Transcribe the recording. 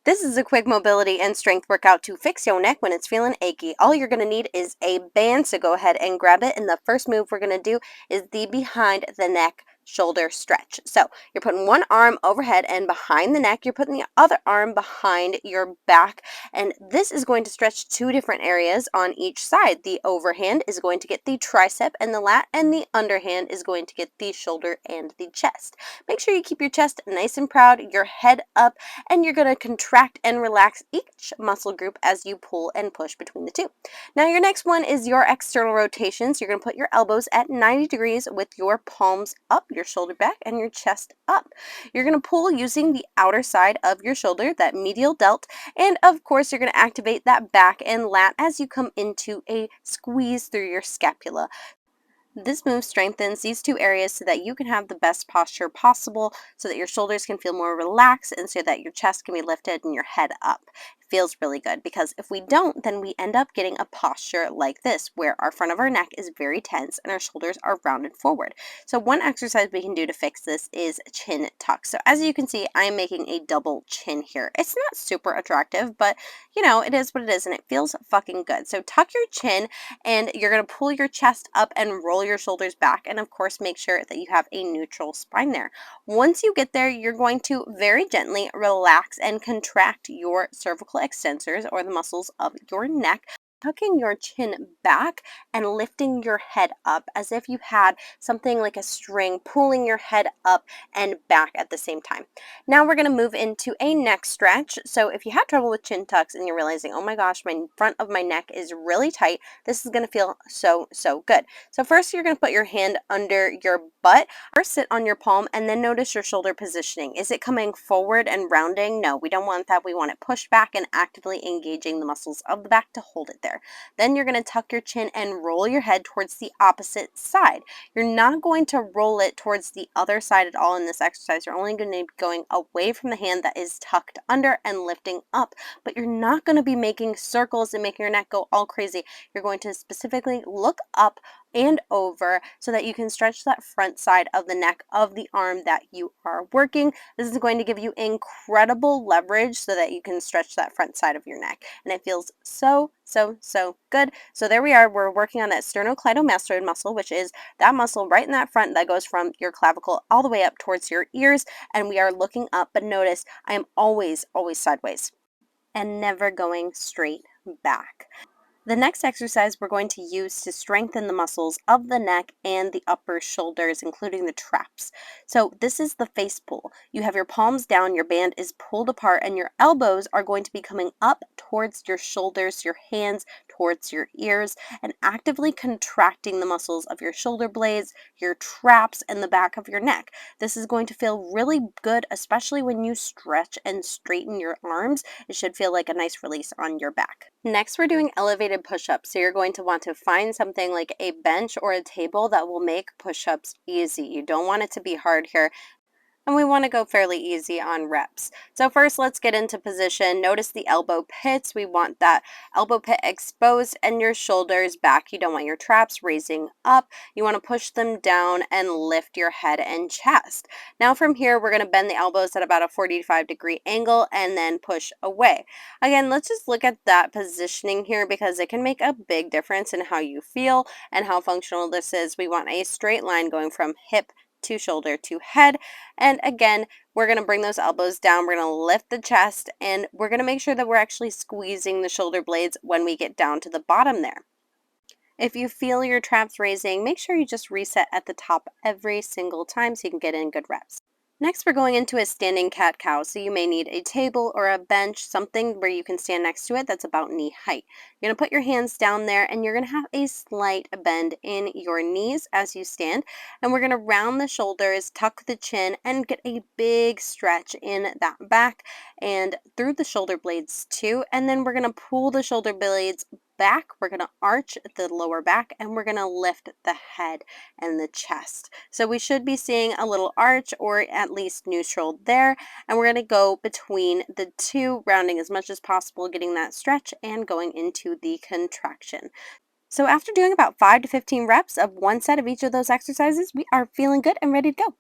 This is a quick mobility and strength workout to fix your neck when it's feeling achy. All you're going to need is a band, so go ahead and grab it. And the first move we're going to do is the behind the neck shoulder stretch. So you're putting one arm overhead and behind the neck, you're putting the other arm behind your back, and this is going to stretch two different areas on each side. The overhand is going to get the tricep and the lat, and the underhand is going to get the shoulder and the chest. Make sure you keep your chest nice and proud, your head up, and you're going to contract and relax each muscle group as you pull and push between the two. Now your next one is your external rotations. You're going to put your elbows at 90 degrees with your palms up, your shoulder back, and your chest up. You're going to pull using the outer side of your shoulder, that medial delt, and of course you're going to activate that back and lat as you come into a squeeze through your scapula. This move strengthens these two areas so that you can have the best posture possible, so that your shoulders can feel more relaxed and so that your chest can be lifted and your head up. It feels really good, because if we don't, then we end up getting a posture like this, where our front of our neck is very tense and our shoulders are rounded forward. So one exercise we can do to fix this is chin tuck. So as you can see, I'm making a double chin here. It's not super attractive, but it is what it is, and it feels fucking good. So tuck your chin, and you're going to pull your chest up and roll your shoulders back, and of course make sure that you have a neutral spine there. Once you get there, you're going to very gently relax and contract your cervical extensors, or the muscles of your neck, tucking your chin back and lifting your head up as if you had something like a string pulling your head up and back at the same time. Now we're going to move into a neck stretch. So if you have trouble with chin tucks and you're realizing, oh my gosh, my front of my neck is really tight, this is going to feel so good. So first you're going to put your hand under your butt. First sit on your palm and then notice your shoulder positioning. Is it coming forward and rounding? No, we don't want that. We want it pushed back and actively engaging the muscles of the back to hold it there. Then you're going to tuck your chin and roll your head towards the opposite side. You're not going to roll it towards the other side at all in this exercise. You're only going to be going away from the hand that is tucked under and lifting up, but you're not going to be making circles and making your neck go all crazy. You're going to specifically look up and over so that you can stretch that front side of the neck of the arm that you are working. This is going to give you incredible leverage so that you can stretch that front side of your neck, and it feels so good. So there we are. We're working on that sternocleidomastoid muscle, which is that muscle right in that front that goes from your clavicle all the way up towards your ears, and we are looking up. But notice I am always sideways and never going straight back. The next exercise we're going to use to strengthen the muscles of the neck and the upper shoulders, including the traps. So this is the face pull. You have your palms down, your band is pulled apart, and your elbows are going to be coming up towards your shoulders, your hands towards your ears, and actively contracting the muscles of your shoulder blades, your traps, and the back of your neck. This is going to feel really good, especially when you stretch and straighten your arms. It should feel like a nice release on your back. Next, we're doing elevated push-ups. So you're going to want to find something like a bench or a table that will make push-ups easy. You don't want it to be hard here, and we want to go fairly easy on reps. So first, let's get into position. Notice the elbow pits. We want that elbow pit exposed and your shoulders back. You don't want your traps raising up. You want to push them down and lift your head and chest. Now from here, we're going to bend the elbows at about a 45-degree angle and then push away. Again, let's just look at that positioning here, because it can make a big difference in how you feel and how functional this is. We want a straight line going from hip to shoulder to head. And again, we're going to bring those elbows down. We're going to lift the chest, and we're going to make sure that we're actually squeezing the shoulder blades when we get down to the bottom there. If you feel your traps raising, make sure you just reset at the top every single time so you can get in good reps. Next, we're going into a standing cat-cow. So you may need a table or a bench, something where you can stand next to it that's about knee height. You're going to put your hands down there, and you're going to have a slight bend in your knees as you stand. And we're going to round the shoulders, tuck the chin, and get a big stretch in that back and through the shoulder blades too. And then we're going to pull the shoulder blades back. We're going to arch the lower back, and we're going to lift the head and the chest. So we should be seeing a little arch, or at least neutral there. And we're going to go between the two, rounding as much as possible, getting that stretch and going into the contraction. So after doing about 5 to 15 reps of one set of each of those exercises, we are feeling good and ready to go.